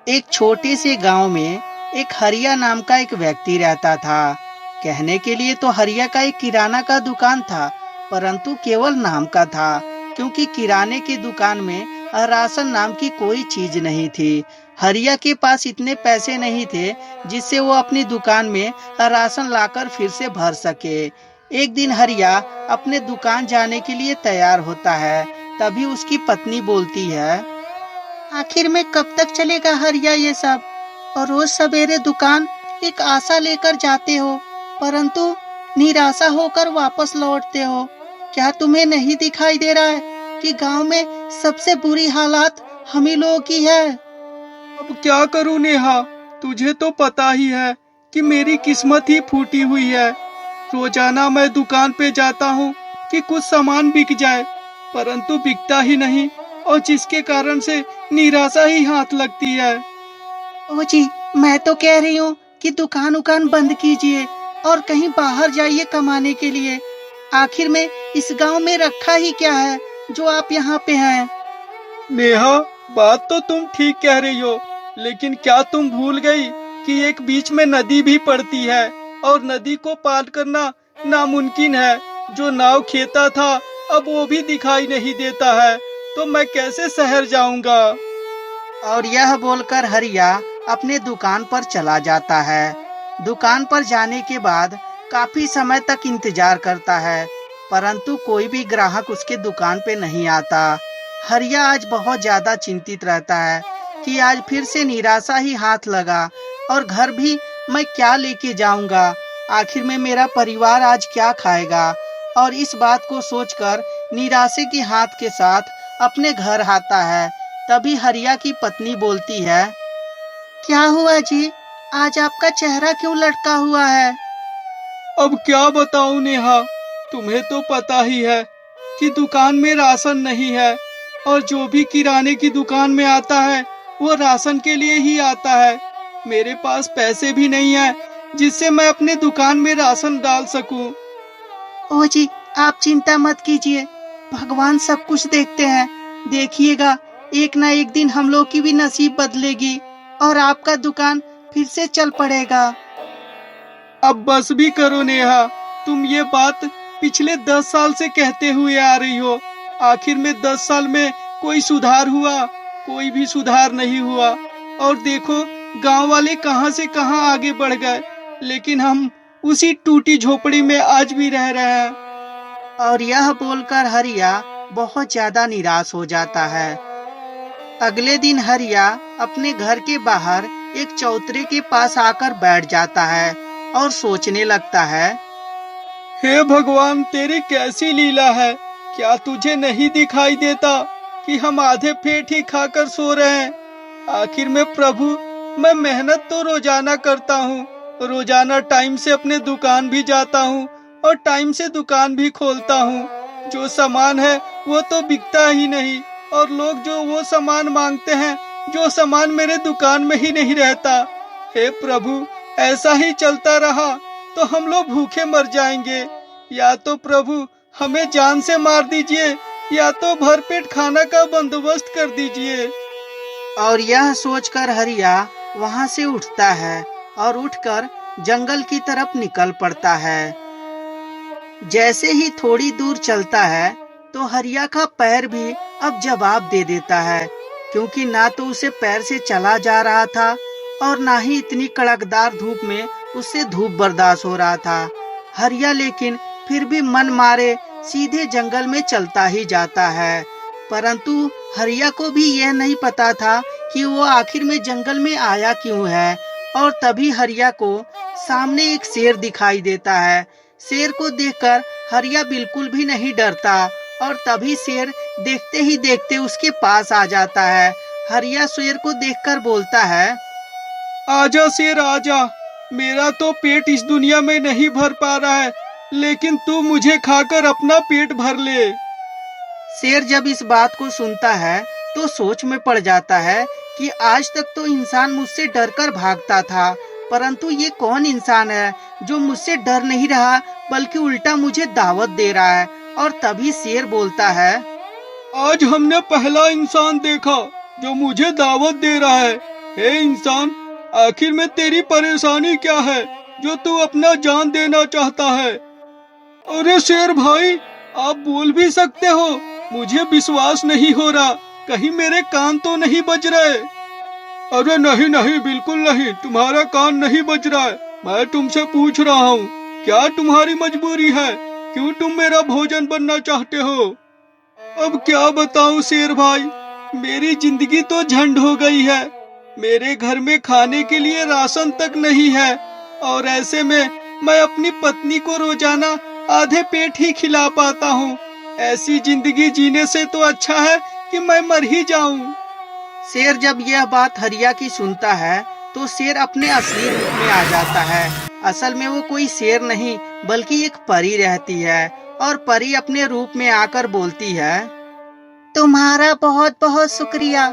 एक छोटे से गांव में एक हरिया नाम का एक व्यक्ति रहता था। कहने के लिए तो हरिया का एक किराना का दुकान था, परंतु केवल नाम का था, क्योंकि किराने की दुकान में राशन नाम की कोई चीज नहीं थी। हरिया के पास इतने पैसे नहीं थे जिससे वो अपनी दुकान में राशन लाकर फिर से भर सके। एक दिन हरिया अपने दुकान जाने के लिए तैयार होता है, तभी उसकी पत्नी बोलती है, आखिर में कब तक चलेगा हरिया ये सब? और रोज सवेरे दुकान एक आशा लेकर जाते हो, परंतु निराशा होकर वापस लौटते हो। क्या तुम्हें नहीं दिखाई दे रहा है कि गांव में सबसे बुरी हालात हम ही लोगों की है? अब क्या करूं नेहा, तुझे तो पता ही है कि मेरी किस्मत ही फूटी हुई है। रोजाना मैं दुकान पे जाता हूँ कि कुछ सामान बिक जाए, परंतु बिकता ही नहीं, और जिसके कारण से निराशा ही हाथ लगती है। ओ जी, मैं तो कह रही हूँ कि दुकान उकान बंद कीजिए और कहीं बाहर जाइए कमाने के लिए। आखिर में इस गांव में रखा ही क्या है जो आप यहाँ पे हैं? नेहा, बात तो तुम ठीक कह रही हो, लेकिन क्या तुम भूल गई कि एक बीच में नदी भी पड़ती है और नदी को पार करना नामुमकिन है। जो नाव खेता था अब वो भी दिखाई नहीं देता है, तो मैं कैसे शहर जाऊंगा। और यह बोलकर हरिया अपने दुकान पर चला जाता है। दुकान पर जाने के बाद काफी समय तक इंतजार करता है, परंतु कोई भी ग्राहक उसके दुकान पे नहीं आता। हरिया आज बहुत ज्यादा चिंतित रहता है कि आज फिर से निराशा ही हाथ लगा, और घर भी मैं क्या लेके जाऊंगा? आखिर में मेरा परिवार आज क्या खाएगा? और इस बात को सोचकर निराशे के हाथ के साथ अपने घर आता है। तभी हरिया की पत्नी बोलती है, क्या हुआ जी? आज आपका चेहरा क्यों लटका हुआ है? अब क्या बताऊं नेहा, तुम्हें तो पता ही है कि दुकान में राशन नहीं है, और जो भी किराने की दुकान में आता है वो राशन के लिए ही आता है। मेरे पास पैसे भी नहीं है जिससे मैं अपने दुकान में राशन डाल सकूं। ओ जी, आप चिंता मत कीजिए, भगवान सब कुछ देखते हैं। देखिएगा, एक ना एक दिन हम लोग की भी नसीब बदलेगी और आपका दुकान फिर से चल पड़ेगा। अब बस भी करो नेहा, तुम ये बात पिछले 10 साल से कहते हुए आ रही हो। आखिर में 10 साल में कोई सुधार हुआ? कोई भी सुधार नहीं हुआ। और देखो, गांव वाले कहां से कहां आगे बढ़ गए, लेकिन हम उसी टूटी झोपड़ी में आज भी रह रहे हैं। और यह बोलकर हरिया बहुत ज्यादा निराश हो जाता है। अगले दिन हरिया अपने घर के बाहर एक चौतरे के पास आकर बैठ जाता है और सोचने लगता है, हे भगवान, तेरी कैसी लीला है। क्या तुझे नहीं दिखाई देता कि हम आधे पेट ही खाकर सो रहे हैं? आखिर में प्रभु, मैं मेहनत तो रोजाना करता हूँ, रोजाना टाइम से अपने दुकान भी जाता हूँ और टाइम से दुकान भी खोलता हूँ। जो सामान है वो तो बिकता ही नहीं, और लोग जो वो सामान मांगते हैं, जो सामान मेरे दुकान में ही नहीं रहता। हे प्रभु, ऐसा ही चलता रहा तो हम लोग भूखे मर जाएंगे। या तो प्रभु हमें जान से मार दीजिए, या तो भरपेट खाना का बंदोबस्त कर दीजिए। और यह सोचकर हरिया वहां से उठता है और उठकर जंगल की तरफ निकल पड़ता है। जैसे ही थोड़ी दूर चलता है तो हरिया का पैर भी अब जवाब दे देता है, क्योंकि ना तो उसे पैर से चला जा रहा था और ना ही इतनी कड़कदार धूप में उससे धूप बर्दाश्त हो रहा था। हरिया लेकिन फिर भी मन मारे सीधे जंगल में चलता ही जाता है, परंतु हरिया को भी यह नहीं पता था कि वो आखिर में जंगल में आया क्यों है। और तभी हरिया को सामने एक शेर दिखाई देता है। शेर को देखकर हरिया बिल्कुल भी नहीं डरता, और तभी शेर देखते ही देखते उसके पास आ जाता है। हरिया शेर को देखकर बोलता है, आजा शेर आजा, मेरा तो पेट इस दुनिया में नहीं भर पा रहा है, लेकिन तू मुझे खाकर अपना पेट भर ले। शेर जब इस बात को सुनता है तो सोच में पड़ जाता है कि आज तक तो इंसान मुझसे डरकर भागता था, परंतु ये कौन इंसान है जो मुझसे डर नहीं रहा बल्कि उल्टा मुझे दावत दे रहा है। और तभी शेर बोलता है, आज हमने पहला इंसान देखा जो मुझे दावत दे रहा है। हे इंसान, आखिर में तेरी परेशानी क्या है जो तू अपना जान देना चाहता है? अरे शेर भाई, आप बोल भी सकते हो? मुझे विश्वास नहीं हो रहा, कहीं मेरे कान तो नहीं बज रहे? अरे नहीं नहीं, बिल्कुल नहीं, तुम्हारा कान नहीं बज रहा है। मैं तुमसे पूछ रहा हूँ, क्या तुम्हारी मजबूरी है? क्यों तुम मेरा भोजन बनना चाहते हो? अब क्या बताऊं शेर भाई, मेरी जिंदगी तो झंड हो गई है। मेरे घर में खाने के लिए राशन तक नहीं है, और ऐसे में मैं अपनी पत्नी को रोजाना आधे पेट ही खिला पाता हूँ। ऐसी जिंदगी जीने से तो अच्छा है कि मैं मर ही जाऊं। शेर जब यह बात हरिया की सुनता है तो शेर अपने असली रूप में आ जाता है। असल में वो कोई शेर नहीं बल्कि एक परी रहती है, और परी अपने रूप में आकर बोलती है, तुम्हारा बहुत बहुत शुक्रिया।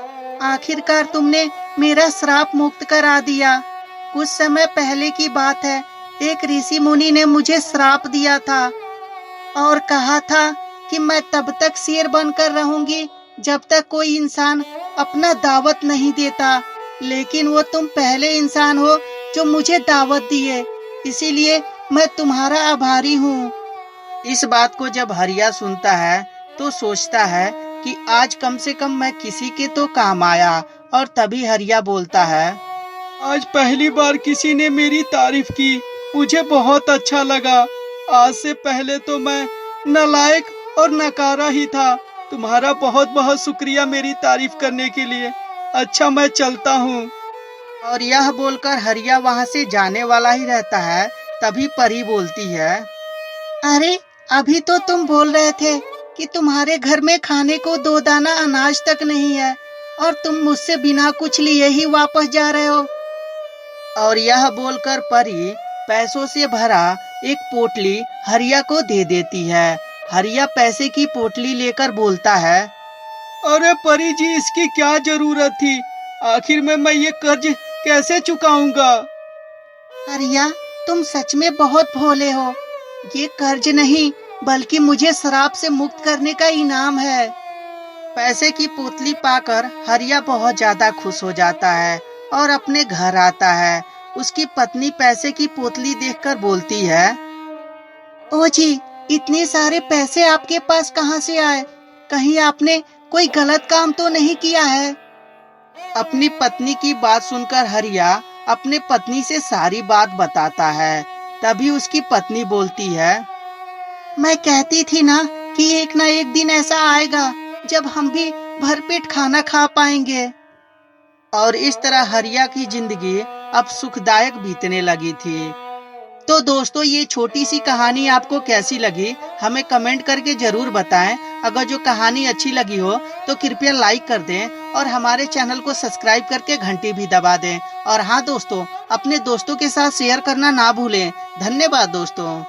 आखिरकार तुमने मेरा श्राप मुक्त करा दिया। कुछ समय पहले की बात है, एक ऋषि मुनि ने मुझे श्राप दिया था और कहा था कि मैं तब तक शेर बनकर रहूंगी जब तक कोई इंसान अपना दावत नहीं देता। लेकिन वो तुम पहले इंसान हो जो मुझे दावत दिए, इसीलिए मैं तुम्हारा आभारी हूँ। इस बात को जब हरिया सुनता है तो सोचता है कि आज कम से कम मैं किसी के तो काम आया। और तभी हरिया बोलता है, आज पहली बार किसी ने मेरी तारीफ की, मुझे बहुत अच्छा लगा। आज से पहले तो मैं नालायक और नकारा ही था। तुम्हारा बहुत बहुत शुक्रिया मेरी तारीफ करने के लिए। अच्छा, मैं चलता हूँ। और यह बोलकर हरिया वहाँ से जाने वाला ही रहता है। तभी परी बोलती है, अरे अभी तो तुम बोल रहे थे कि तुम्हारे घर में खाने को 2 दाना अनाज तक नहीं है, और तुम मुझसे बिना कुछ लिए ही वापस जा रहे हो। और यह बोलकर परी पैसों से भरा एक पोटली हरिया को दे देती है। हरिया पैसे की पोटली लेकर बोलता है, अरे परी जी, इसकी क्या जरूरत थी? आखिर में मैं ये कर्ज कैसे चुकाऊंगा? हरिया, तुम सच में बहुत भोले हो। ये कर्ज नहीं बल्कि मुझे शराब से मुक्त करने का इनाम है। पैसे की पोतली पाकर हरिया बहुत ज्यादा खुश हो जाता है और अपने घर आता है। उसकी पत्नी पैसे की पोतली देखकर बोलती है, ओ जी, इतने सारे पैसे आपके पास कहाँ से आए? कहीं आपने कोई गलत काम तो नहीं किया है? अपनी पत्नी की बात सुनकर हरिया अपने पत्नी से सारी बात बताता है। तभी उसकी पत्नी बोलती है, मैं कहती थी ना कि एक ना एक दिन ऐसा आएगा जब हम भी भरपेट खाना खा पाएंगे। और इस तरह हरिया की जिंदगी अब सुखदायक बीतने लगी थी। तो दोस्तों, ये छोटी सी कहानी आपको कैसी लगी हमें कमेंट करके जरूर बताएं। अगर जो कहानी अच्छी लगी हो तो कृपया लाइक कर दें और हमारे चैनल को सब्सक्राइब करके घंटी भी दबा दें। और हाँ दोस्तों, अपने दोस्तों के साथ शेयर करना ना भूलें। धन्यवाद दोस्तों।